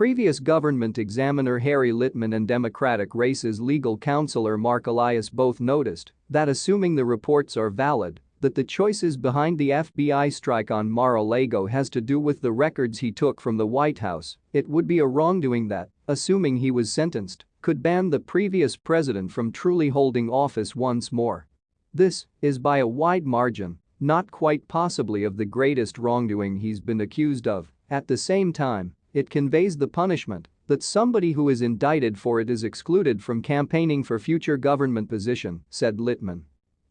Previous government examiner Harry Litman and Democratic Race's legal counselor Mark Elias both noticed that, assuming the reports are valid, that the choices behind the FBI strike on Mar-a-Lago has to do with the records he took from the White House. It would be a wrongdoing that, assuming he was sentenced, could ban the previous president from truly holding office once more. This is by a wide margin not quite possibly of the greatest wrongdoing he's been accused of. At the same time, it conveys the punishment that somebody who is indicted for it is excluded from campaigning for future government position, said Litman.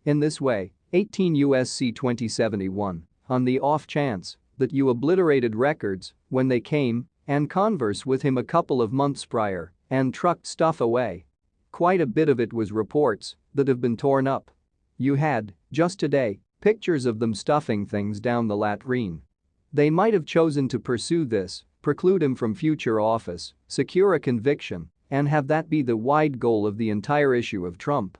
In this way, 18 U.S.C. 2071, on the off chance that you obliterated records when they came and conversed with him a couple of months prior and trucked stuff away. Quite a bit of it was reports that have been torn up. You had, just today, pictures of them stuffing things down the latrine. They might have chosen to pursue this, preclude him from future office, secure a conviction, and have that be the wide goal of the entire issue of Trump.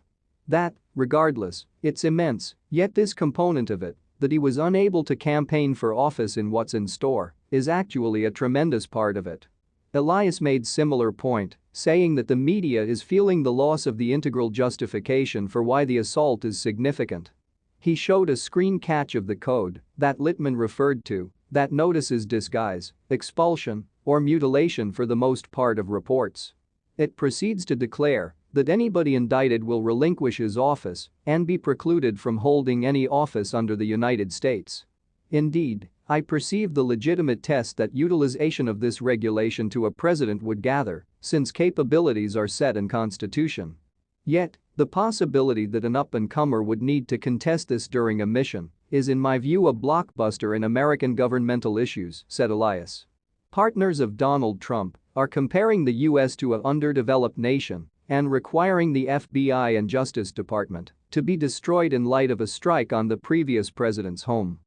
That, regardless, it's immense, yet this component of it, that he was unable to campaign for office in what's in store, is actually a tremendous part of it. Elias made similar point, saying that the media is feeling the loss of the integral justification for why the assault is significant. He showed a screen catch of the code that Litman referred to that notices disguise, expulsion, or mutilation for the most part of reports. It proceeds to declare that anybody indicted will relinquish his office and be precluded from holding any office under the United States. Indeed, I perceive the legitimate test that utilization of this regulation to a president would gather, since capabilities are set in Constitution. Yet, the possibility that an up-and-comer would need to contest this during a mission is in my view a blockbuster in American governmental issues, said Elias. Partners of Donald Trump are comparing the U.S. to an underdeveloped nation and requiring the FBI and Justice Department to be destroyed in light of a strike on the previous president's home.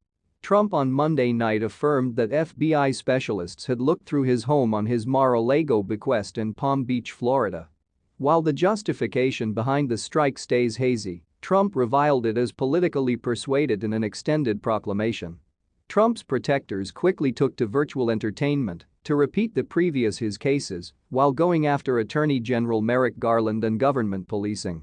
Trump on Monday night affirmed that FBI specialists had looked through his home on his Mar-a-Lago bequest in Palm Beach, Florida. While the justification behind the strike stays hazy, Trump reviled it as politically persuaded in an extended proclamation. Trump's protectors quickly took to virtual entertainment to repeat the previous his cases while going after Attorney General Merrick Garland and government policing.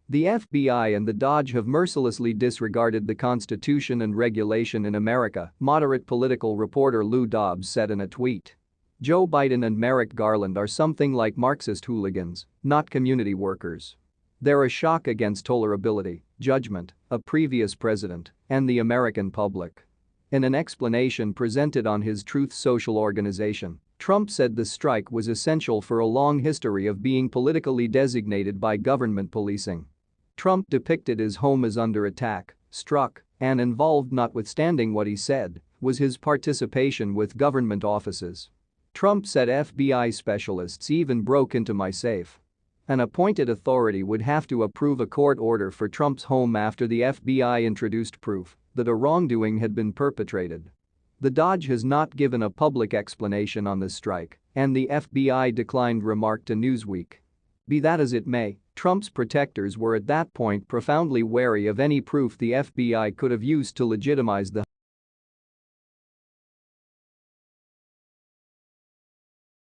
The FBI and the DOJ have mercilessly disregarded the Constitution and regulation in America, moderate political reporter Lou Dobbs said in a tweet. Joe Biden and Merrick Garland are something like Marxist hooligans, not community workers. They're a shock against tolerability, judgment, a previous president, and the American public. In an explanation presented on his Truth Social organization, Trump said the strike was essential for a long history of being politically designated by government policing. Trump depicted his home as under attack, struck, and involved. Notwithstanding what he said was his participation with government offices. Trump said FBI specialists even broke into my safe. An appointed authority would have to approve a court order for Trump's home after the FBI introduced proof that a wrongdoing had been perpetrated. The DOJ has not given a public explanation on the strike, and the FBI declined remark to Newsweek. Be that as it may, Trump's protectors were at that point profoundly wary of any proof the FBI could have used to legitimize the